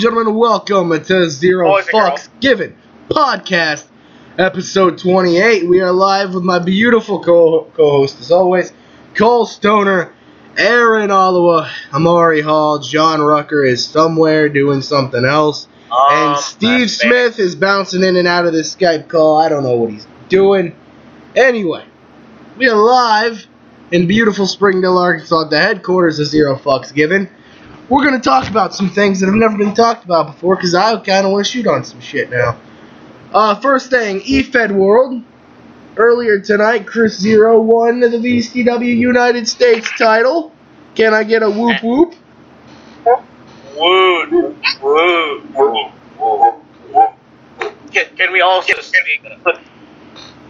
and gentlemen, welcome to Zero Fucks Given Podcast, episode 28. We are live with my beautiful co-host, as always, Cole Stoner, Aaron Oliwa, Amari Hall, John Rucker is somewhere doing something else, and Steve Smith is bouncing in and out of this Skype call. I don't know what he's doing. Anyway, we are live in beautiful Springdale, Arkansas, at the headquarters of Zero Fucks Given. We're going to talk about some things that have never been talked about before, because I kind of want to shoot on some shit now. First thing, eFed World. Earlier tonight, Chris Zero won the VCW United States title. Can I get a whoop whoop? Woo, woo, woo, woo. Can we also speak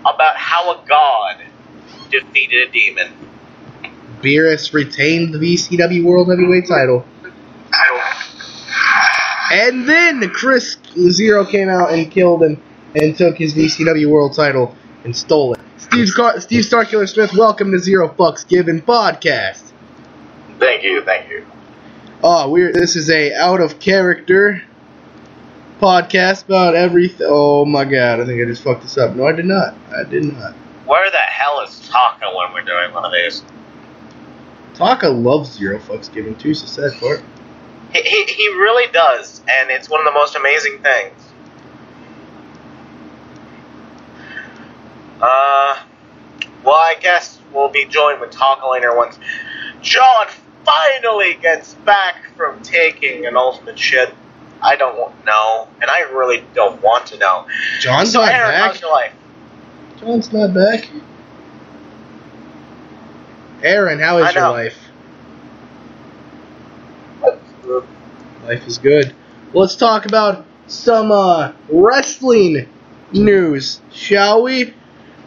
about how a god defeated a demon? Beerus retained the VCW World Heavyweight title. And then Chris Zero came out and killed him and took his VCW World title and stole it. Steve Starkiller Smith, welcome to Zero Fucks Given Podcast. Thank you. This is a out of character podcast about everything. Oh my god, I think I just fucked this up. No, I did not. Where the hell is Taka when we're doing one of these? Taka loves Zero Fucks Given too, so sad for it. He really does, and it's one of the most amazing things. Well, I guess we'll be joined with Taka later once John finally gets back from taking an ultimate shit. I don't know, and I really don't want to know. John's so not Aaron, back. How's your life? John's not back. Aaron, how is your life? Life is good. Let's talk about some wrestling news, shall we?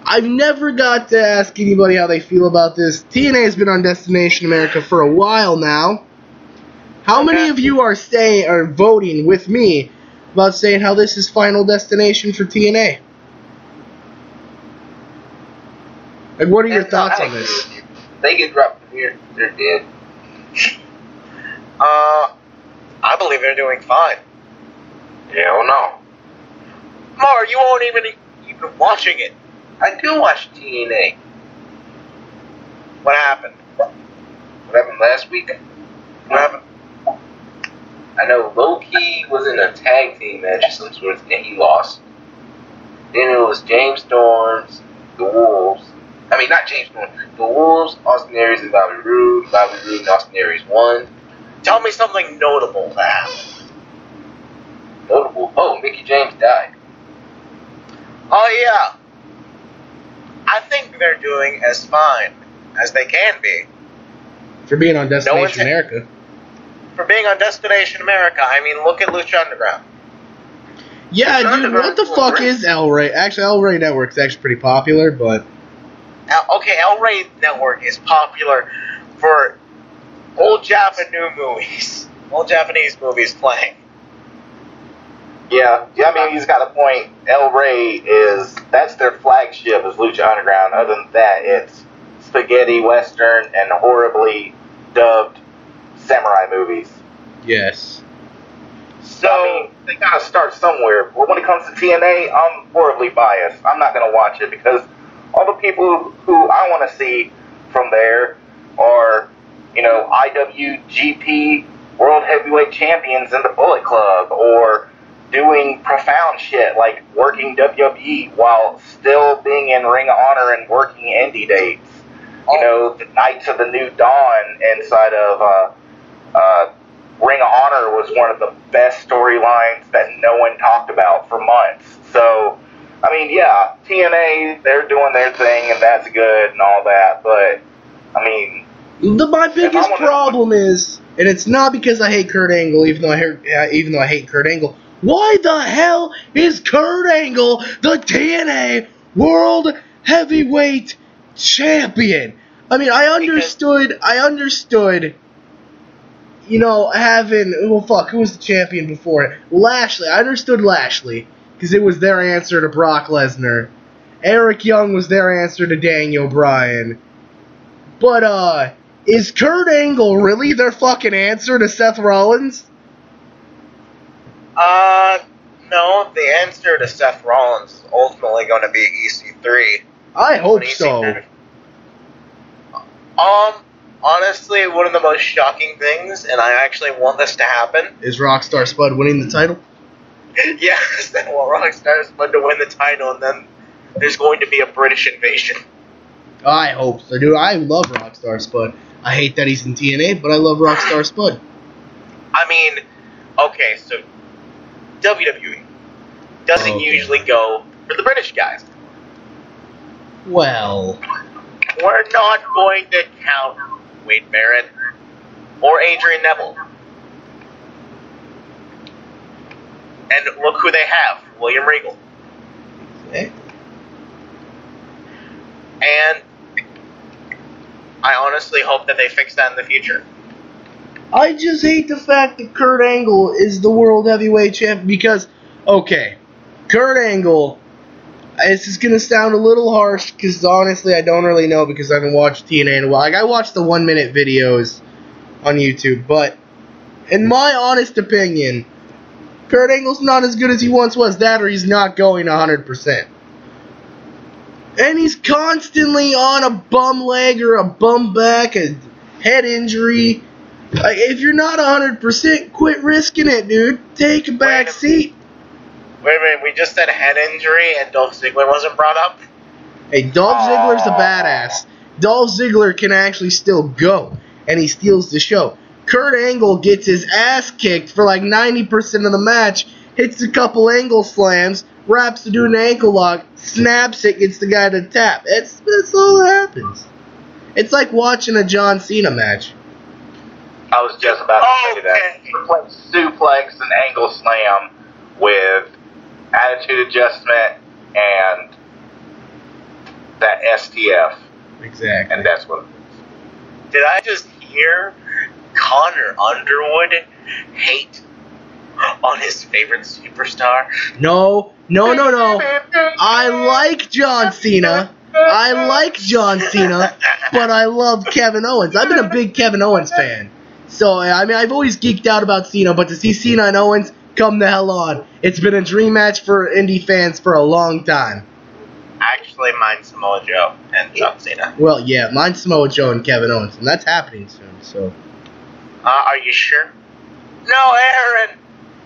I've never got to ask anybody how they feel about this. TNA has been on Destination America for a while now. How many of you are voting with me about saying how this is final destination for TNA? Like, what are your thoughts on this? They get dropped from here, they're dead. I believe they're doing fine. Hell no. Mar, you won't even watching it. I do watch TNA. What happened? What happened last week? What happened? I know Low-Key was in a tag team match of some sort, and he lost. Then it was James Storms, the Wolves. I mean, not James Storms. The Wolves, Austin Aries, and Bobby Roode. Bobby Roode and Austin Aries won. Tell me something notable that happened. Notable? Oh, Mickey James died. Oh, yeah. I think they're doing as fine as they can be. For being on Destination America. For being on Destination America, I mean, look at Lucha Underground. Yeah, dude, what the fuck is El Rey? Actually, El Rey Network's actually pretty popular, but... Okay, El Rey Network is popular for old Japanese movies playing. Yeah, I mean, he's got a point. El Rey that's their flagship, is Lucha Underground. Other than that, it's spaghetti western and horribly dubbed samurai movies. Yes. So, I mean, they gotta start somewhere. But when it comes to TNA, I'm horribly biased. I'm not gonna watch it because all the people who I want to see from there are, IWGP World Heavyweight Champions in the Bullet Club, or doing profound shit like working WWE while still being in Ring of Honor and working indie dates. The Knights of the New Dawn inside of Ring of Honor was one of the best storylines that no one talked about for months. So, I mean, yeah, TNA, they're doing their thing, and that's good and all that, but, I mean... My biggest problem is, and it's not because I hate Kurt Angle, even though I hate Kurt Angle, why the hell is Kurt Angle the TNA World Heavyweight Champion? I mean, I understood, who was the champion before it? Lashley. I understood Lashley, because it was their answer to Brock Lesnar. Eric Young was their answer to Daniel Bryan. But, is Kurt Angle really their fucking answer to Seth Rollins? No, the answer to Seth Rollins is ultimately going to be EC3. I hope so. Honestly, one of the most shocking things, and I actually want this to happen, Is Rockstar Spud winning the title? yes, they want Rockstar Spud to win the title, and then there's going to be a British invasion. I hope so, dude. I love Rockstar Spud. I hate that he's in TNA, but I love Rockstar Spud. I mean, okay, so WWE doesn't usually go for the British guys. Well, We're not going to count Wade Barrett or Adrian Neville. And look who they have, William Regal. okay. And I honestly hope that they fix that in the future. I just hate the fact that Kurt Angle is the World Heavyweight Champion because, okay, Kurt Angle, this is going to sound a little harsh because honestly I don't really know because I haven't watched TNA in a while. Like, I watched the 1 minute videos on YouTube, but in my honest opinion, Kurt Angle's not as good as he once was. That or he's not going 100%. And he's constantly on a bum leg or a bum back, a head injury. Like, if you're not 100%, quit risking it, dude. Take a back seat. Wait a minute, we just said head injury and Dolph Ziggler wasn't brought up? Hey, Dolph Ziggler's a badass. Dolph Ziggler can actually still go, and he steals the show. Kurt Angle gets his ass kicked for like 90% of the match, hits a couple angle slams, wraps the dude in an ankle lock, snaps it, gets the guy to tap. That's all that happens. It's like watching a John Cena match. I was just about to say that. Replace suplex and angle slam with attitude adjustment and that STF. Exactly. And that's what it is. Did I just hear Connor Underwood hate on his favorite superstar? No. I like John Cena. But I love Kevin Owens. I've been a big Kevin Owens fan. So, I mean, I've always geeked out about Cena, but to see Cena and Owens, come the hell on. It's been a dream match for indie fans for a long time. Actually, mine's Samoa Joe and John Cena. Well, yeah, mine's Samoa Joe and Kevin Owens, and that's happening soon, so. Are you sure? No, Aaron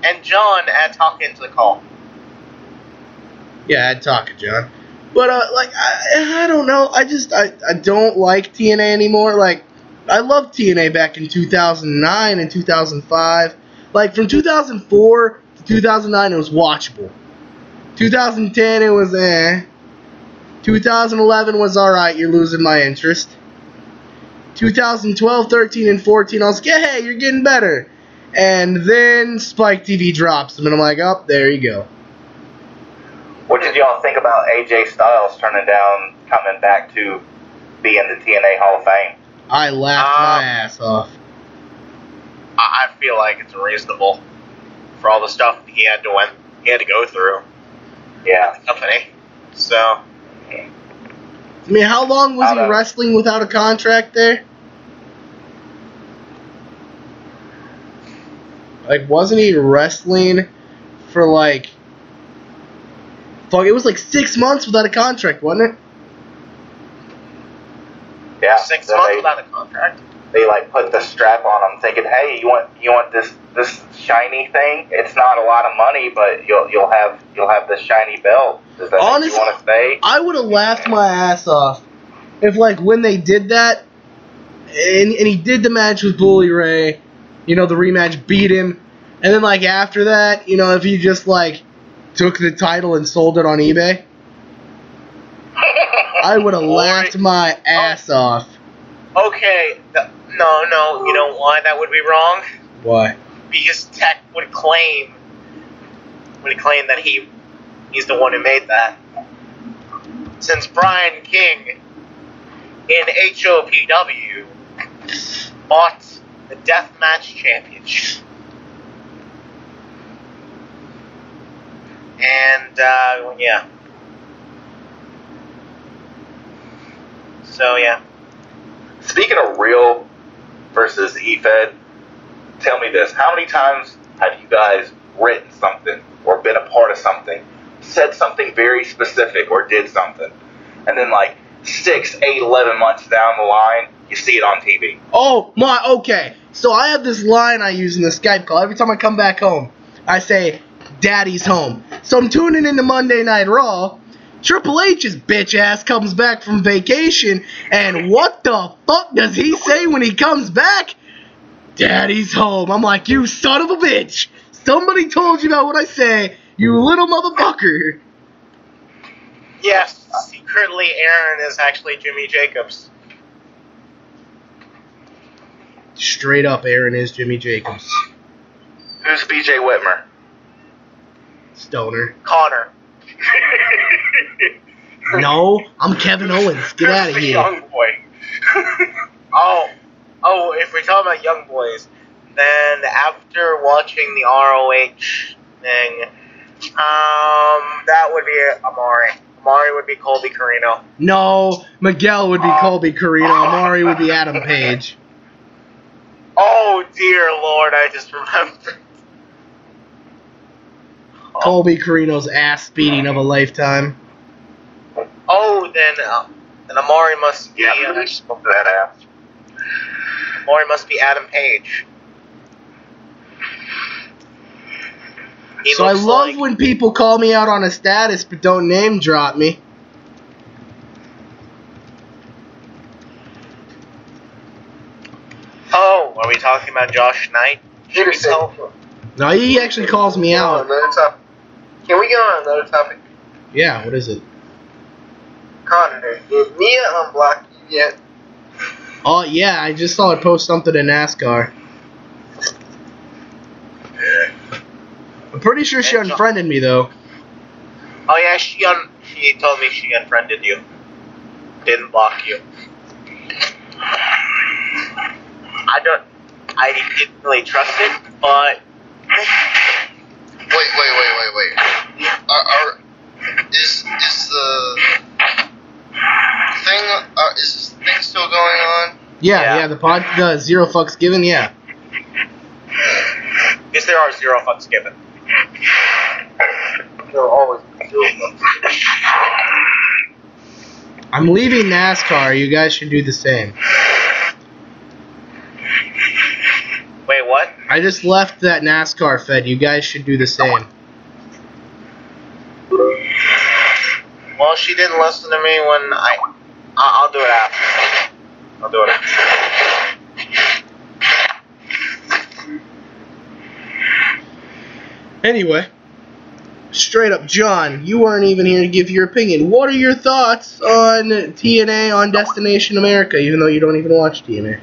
and John talk into the call. Yeah, I'd talk it, John. But, I don't know. I don't like TNA anymore. Like, I loved TNA back in 2009 and 2005. Like, from 2004 to 2009, it was watchable. 2010, it was 2011 was alright, you're losing my interest. 2012, 13, and 14, I was like, hey, you're getting better. And then Spike TV drops them, and I'm like, oh, there you go. What did y'all think about AJ Styles coming back to be in the TNA Hall of Fame? I laughed my ass off. I feel like it's reasonable for all the stuff he had to go through. Yeah. With the company. So. I mean, how long was he wrestling without a contract there? Like, wasn't he wrestling for like... Fuck, it was like 6 months without a contract, wasn't it? Yeah. 6 months without a contract. They like put the strap on him, thinking, "Hey, you want this shiny thing? It's not a lot of money, but you'll have this shiny belt. Does that make you want to stay?" I would have laughed my ass off if, like, when they did that, and he did the match with Bully Ray, you know, the rematch, beat him, and then, like, after that, you know, if he just, like, took the title and sold it on eBay, I would have laughed my ass off. Okay, no, you know why that would be wrong? Why? Because Tech would claim that he's the one who made that. Since Brian King in HOPW bought the Deathmatch Championship. And, yeah. So, yeah. Speaking of real versus EFED, tell me this. How many times have you guys written something or been a part of something, said something very specific or did something, and then like 6, 8, 11 months down the line, you see it on TV. Oh, okay. So I have this line I use in the Skype call. Every time I come back home, I say, Daddy's home. So I'm tuning into Monday Night Raw. Triple H's bitch ass comes back from vacation, and what the fuck does he say when he comes back? Daddy's home. I'm like, you son of a bitch. Somebody told you about what I say, you little motherfucker. Yes, secretly Aaron is actually Jimmy Jacobs. Straight up, Aaron is Jimmy Jacobs. Who's BJ Whitmer? Stoner. Connor. No, I'm Kevin Owens. Get out of The here. young boy. oh, if we're talking about young boys, then after watching the ROH thing, that would be Amari. Amari would be Colby Carino. No, Miguel would be Colby Carino. Amari would be Adam Page. Oh dear Lord, I just remembered. Colby Carino's ass beating of a lifetime. Oh, then Amari must be. Yeah, spoke to that ass. Amari must be Adam Page. He So I looks love like- when people call me out on a status but don't name drop me. Oh, are we talking about Josh Knight? Should we tell? No, he actually calls me out. Another topic. Can we go on another topic? Yeah, what is it? Connor, did Mia unblock you yet? Oh, yeah, I just saw her post something in NASCAR. I'm pretty sure she unfriended me, though. Oh yeah, she told me she unfriended you. Didn't block you. I didn't really trust it, but... Wait. Is the thing, is this thing still going on? Yeah, the Zero Fucks Given, yeah. Yes, there are 0 fucks given. There will always be 0 fucks. I'm leaving NASCAR. You guys should do the same. Wait, what? I just left that NASCAR fed. You guys should do the same. Well, she didn't listen to me when I'll do it after. I'll do it after. Anyway, straight up, John, you weren't even here to give your opinion. What are your thoughts on TNA on Destination America, even though you don't even watch TNA?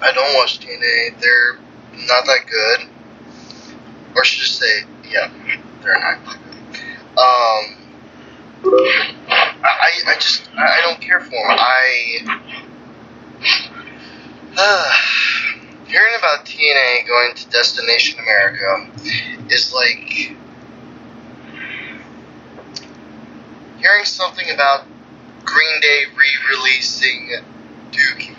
I don't watch TNA. They're not that good. Or should I say, yeah, they're not that good. I don't care for them. Hearing about TNA going to Destination America is like hearing something about Green Day re-releasing Dookie.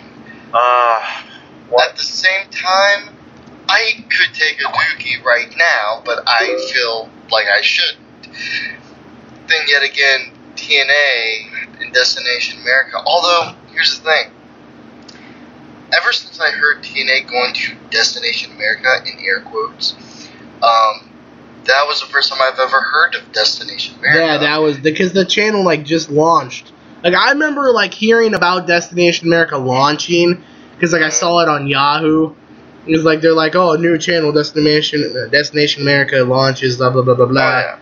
At the same time, I could take a Dookie right now, but I feel like I shouldn't. Then yet again, TNA and Destination America. Although, here's the thing. Ever since I heard TNA going to Destination America, in air quotes, that was the first time I've ever heard of Destination America. Yeah, that was because the channel just launched. I remember hearing about Destination America launching because I saw it on Yahoo. It was they're oh, a new channel, Destination America launches, blah blah blah blah blah. Oh, yeah.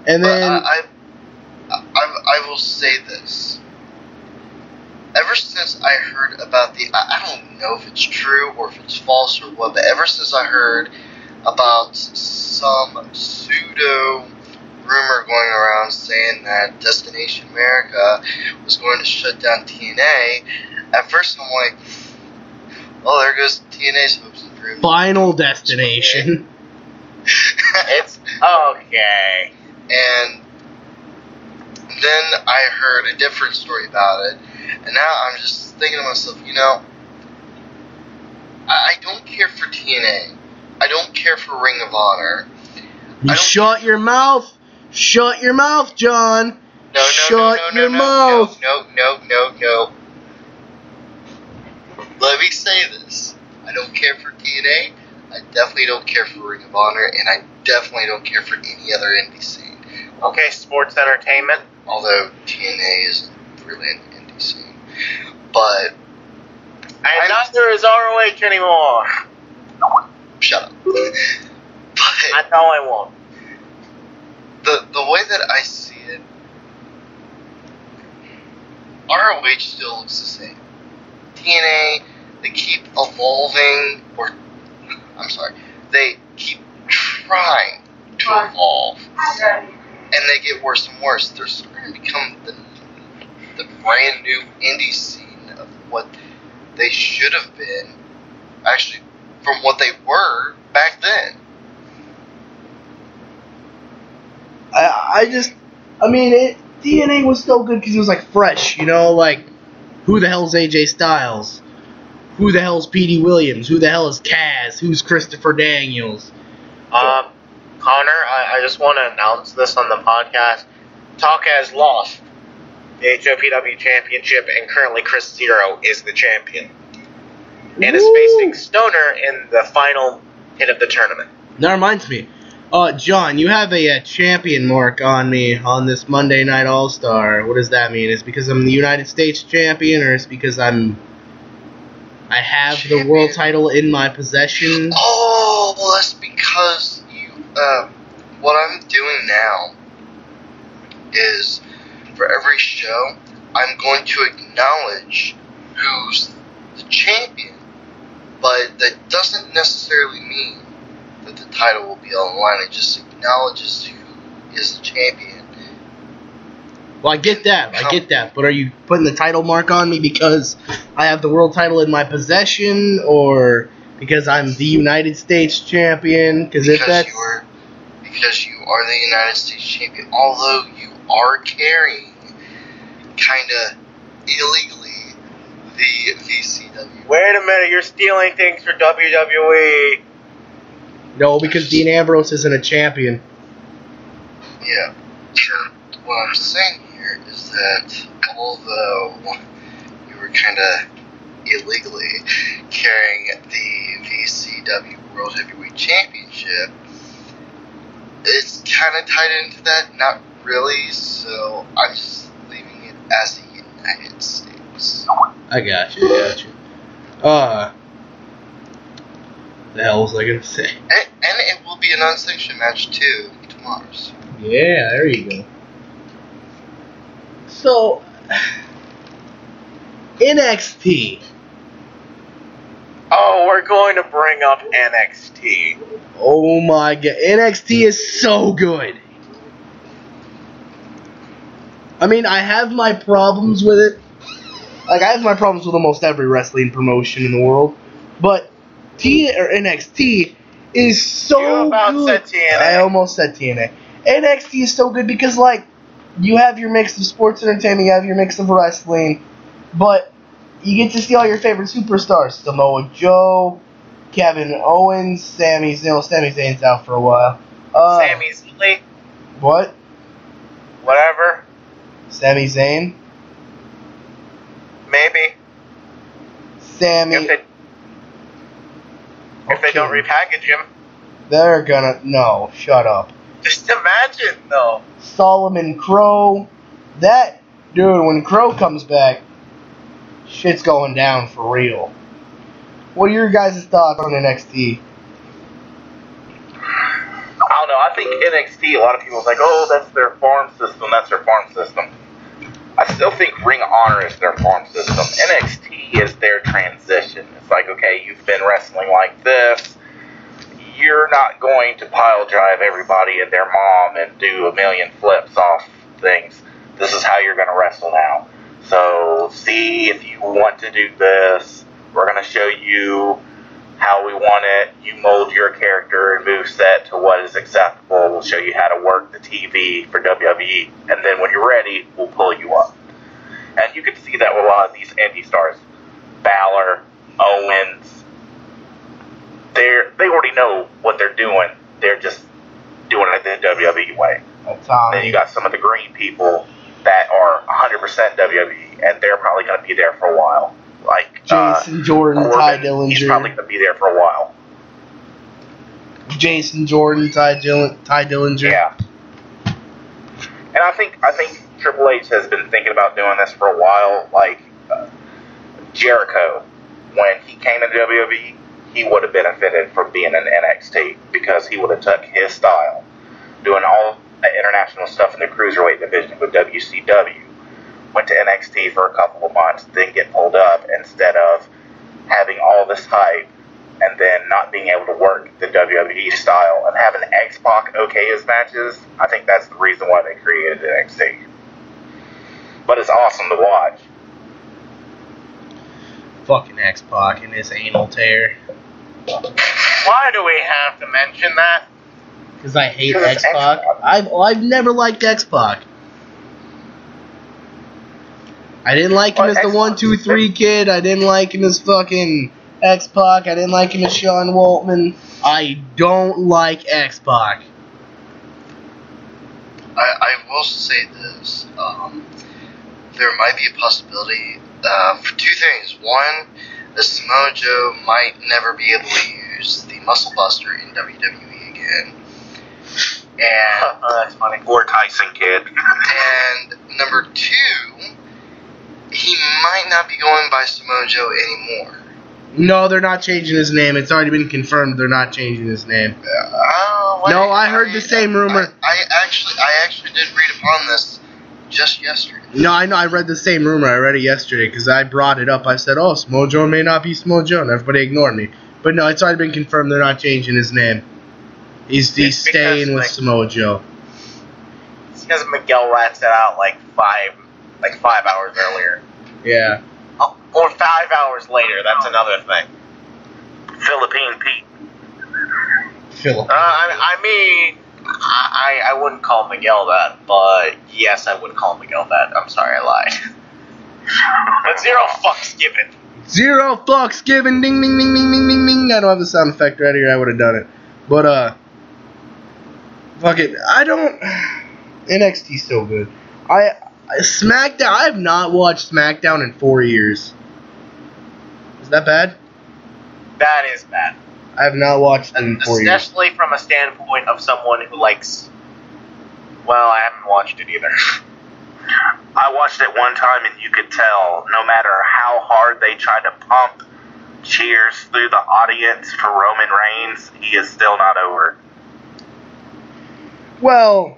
And then I will say this. Ever since I heard about I don't know if it's true or if it's false or what, but ever since I heard about some pseudo rumor going around saying that Destination America was going to shut down TNA, at first I'm like, well, there goes TNA's hopes and dreams. Final Destination. It's okay. And then I heard a different story about it, and now I'm just thinking to myself, I don't care for TNA. I don't care for Ring of Honor. Shut your mouth. Shut your mouth, John. Shut your mouth. No. Let me say this. I don't care for TNA. I definitely don't care for Ring of Honor, and I definitely don't care for any other indie scene. Okay, sports entertainment. Although TNA isn't really an indie scene. But... And neither is ROH anymore. Shut up. But I know I won't. The way that I see it, ROH still looks the same. TNA, they keep evolving, they keep trying to evolve, and they get worse and worse. They're starting to become the brand new indie scene of what they should have been, actually, from what they were back then. DNA was still good because it was like fresh, like who the hell's AJ Styles? Who the hell's Petey Williams? Who the hell is Kaz? Who's Christopher Daniels? Connor, I just want to announce this on the podcast. Talk has lost the HOPW championship, and currently Chris Zero is the champion. And is facing Stoner in the final hit of the tournament. That reminds me. John, you have a champion mark on me on this Monday Night All-Star. What does that mean? Is it because I'm the United States champion, or is it because I have the world title in my possession? Oh, well, that's because what I'm doing now is, for every show, I'm going to acknowledge who's the champion, but that doesn't necessarily mean that the title will be on the line. It just acknowledges who is the champion. Well, I get that, but are you putting the title mark on me because I have the world title in my possession, or because I'm the United States champion? Because you are the United States champion, although you are carrying, kind of illegally, the VCW. Wait a minute, you're stealing things for WWE. No, because Dean Ambrose isn't a champion. Yeah, sure. What I'm saying here is that although you were kind of illegally carrying the VCW World Heavyweight Championship, it's kind of tied into that. Not really, so I'm just leaving it as the United States. I got you. The hell was I gonna say? And it will be an unsanctioned match too tomorrow. So. Yeah, there you go. So, NXT. Oh, we're going to bring up NXT. Oh my god, NXT is so good. I mean, I have my problems with it. Like, I have my problems with almost every wrestling promotion in the world, but NXT is so good. I almost said TNA. NXT is so good because, like, you have your mix of sports entertainment, you have your mix of wrestling, but you get to see all your favorite superstars. Samoa Joe, Kevin Owens, Sami Zayn's out for a while. Sami Zayn? What? Whatever. Sami Zayn? Maybe. If they don't repackage him. They're gonna... No, shut up. Just imagine, though. Solomon Crow. That... Dude, when Crow comes back, shit's going down for real. What are your guys' thoughts on NXT? I don't know. I think NXT, a lot of people are like, oh, that's their farm system. I still think Ring of Honor is their farm system. NXT is their transition. It's like, okay, you've been wrestling like this. You're not going to pile drive everybody and their mom and do a million flips off things. This is how you're going to wrestle now. So, see if you want to do this. We're going to show you how we want it. You mold your character and moveset to what is acceptable. We'll show you how to work the TV for WWE. And then when you're ready, we'll pull you up. And you can see that with a lot of these indie stars. Balor, Owens. They already know what they're doing. They're just doing it the WWE way. Tommy. Then you got some of the green people that are 100% WWE, and they're probably going to be there for a while. Like Jason Jordan, Corbin, Ty Dillinger. He's probably going to be there for a while. Jason Jordan, Ty Dillinger. Yeah. And I think Triple H has been thinking about doing this for a while. Like Jericho, when he came into WWE, he would have benefited from being in NXT because he would have took his style, doing all the international stuff in the cruiserweight division with WCW. Went to NXT for a couple of months, then get pulled up instead of having all this hype and then not being able to work the WWE style and having X-Pac okay his matches. I think that's the reason why they created NXT. But it's awesome to watch. Fucking X-Pac and his anal tear. Why do we have to mention that? Because I hate X-Pac. I've never liked X-Pac. I didn't like him as the 1, 2, 3 kid. I didn't like him as fucking X-Pac. I didn't like him as Sean Waltman. I don't like X-Pac. I will say this. There might be a possibility for two things. One, the Samoa Joe might never be able to use the Muscle Buster in WWE again. And that's funny. Or Tyson Kidd. And number two, he might not be going by Samoa Joe anymore. No, they're not changing his name. It's already been confirmed they're not changing his name. No, I heard the same rumor. I actually did read upon this just yesterday. No, I know. I read the same rumor. I read it yesterday because I brought it up. I said, "Oh, Samoa Joe may not be Samoa Joe," and everybody ignored me. But no, it's already been confirmed they're not changing his name. He's staying with Samoa Joe. It's because Miguel rats it out like 5 hours earlier. Yeah. Oh, or 5 hours later. That's another thing. Philippine Pete. I wouldn't call Miguel that, but yes, I would call Miguel that. I'm sorry, I lied. But zero fucks given. Zero fucks given. Ding, ding, ding, ding, ding, ding, ding. I don't have the sound effect right here. I would have done it. But, fuck it. I don't... NXT's so good. SmackDown... I have not watched SmackDown in 4 years. Is that bad? That is bad. I have not watched it in 4 years. Especially from a standpoint of someone who likes... Well, I haven't watched it either. I watched it one time and you could tell, no matter how hard they tried to pump cheers through the audience for Roman Reigns, he is still not over. Well,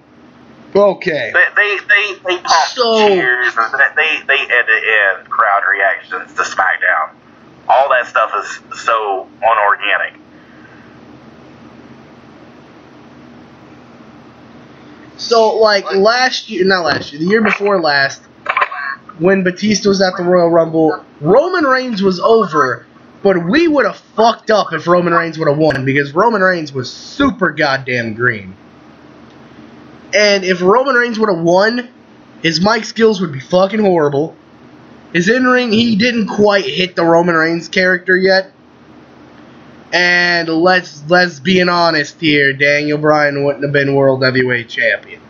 okay. They pump cheers, and they edit in crowd reactions to SmackDown. All that stuff is so unorganic. So, like, the year before last, when Batista was at the Royal Rumble, Roman Reigns was over, but we would have fucked up if Roman Reigns would have won, because Roman Reigns was super goddamn green. And if Roman Reigns would have won, his mic skills would be fucking horrible. His in-ring, he didn't quite hit the Roman Reigns character yet. And let's be honest here, Daniel Bryan wouldn't have been World Heavyweight Champion.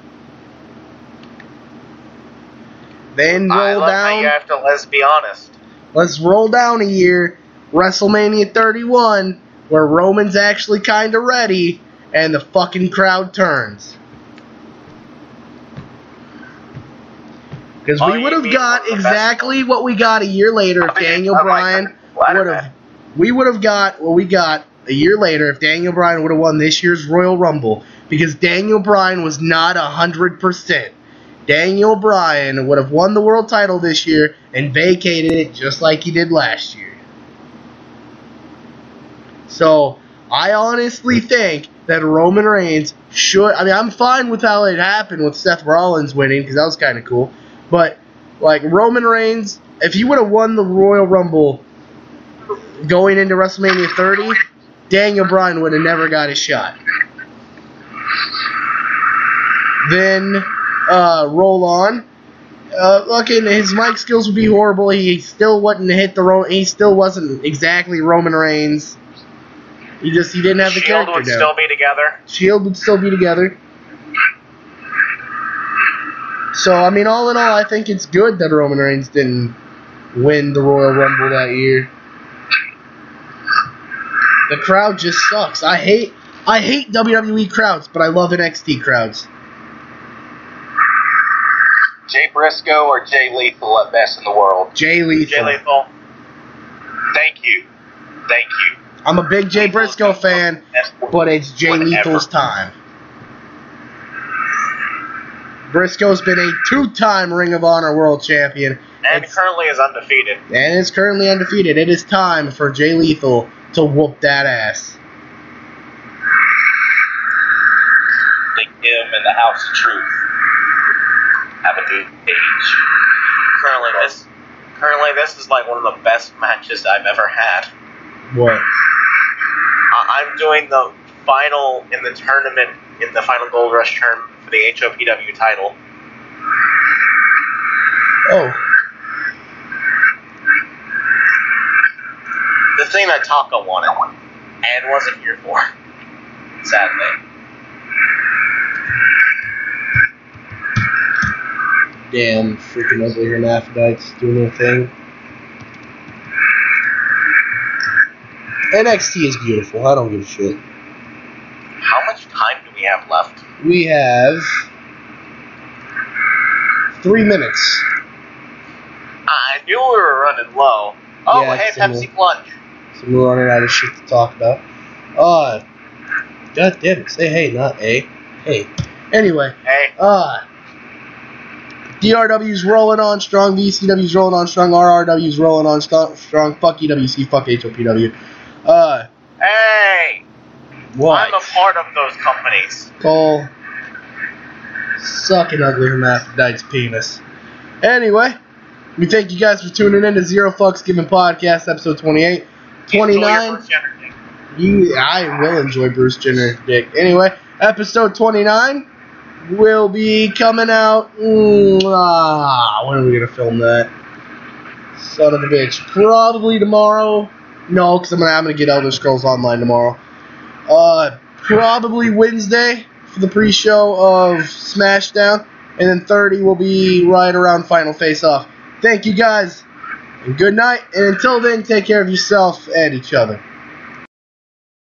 Then roll down. How you have to let's be honest. Let's roll down a year, WrestleMania 31, where Roman's actually kind of ready, and the fucking crowd turns. Because we would have got exactly what we got a year later if Daniel Bryan would have. We would have got what we got a year later if Daniel Bryan would have won this year's Royal Rumble, because Daniel Bryan was not 100%. Daniel Bryan would have won the world title this year and vacated it just like he did last year. So, I honestly think that Roman Reigns should... I mean, I'm fine with how it happened with Seth Rollins winning, because that was kind of cool. But, like, Roman Reigns, if he would have won the Royal Rumble going into WrestleMania 30, Daniel Bryan would have never got his shot. Then, roll on. Looking, his mic skills would be horrible. He still wasn't exactly Roman Reigns. He didn't have the character Shield would down. still be together. Shield would still be together. So, I mean, all in all, I think it's good that Roman Reigns didn't win the Royal Rumble that year. The crowd just sucks. I hate WWE crowds, but I love NXT crowds. Jay Briscoe or Jay Lethal at best in the world? Jay Lethal. Jay Lethal. Thank you. I'm a big Jay Briscoe fan, but it's Jay Lethal's time. Briscoe's been a 2-time Ring of Honor World Champion. And currently is undefeated. And is currently undefeated. It is time for Jay Lethal to whoop that ass. Think him in the House of Truth. Have a good age. Currently, this is like one of the best matches I've ever had. What? I'm doing the final in the tournament, in the final Gold Rush tournament for the HOPW title. Oh. The thing that Taka wanted and wasn't here for, sadly. Damn freaking ugly hermaphrodites doing their thing. NXT is beautiful. I don't give a shit. How much time do we have left? We have 3 minutes. I knew we were running low. Oh, Yeah, hey, some Pepsi Plunge. So we're running out of shit to talk about. God damn it. Say hey, not a. Hey. Anyway. Hey. DRW's rolling on strong. VCW's rolling on strong. RRW's rolling on strong. Fuck EWC. Fuck HOPW. Hey. What? I'm a part of those companies. Cole. Sucking ugly hermaphrodite's penis. Anyway. We thank you guys for tuning in to Zero Fucks Given Podcast, episode 28. 29. I will enjoy Bruce Jenner's dick. Anyway, episode 29 will be coming out. When are we going to film that? Son of a bitch. Probably tomorrow. No, because I'm gonna get Elder Scrolls Online tomorrow. Probably Wednesday for the pre-show of Smashdown. And then 30 will be right around Final Face Off. Thank you guys, and good night. And until then, take care of yourself and each other.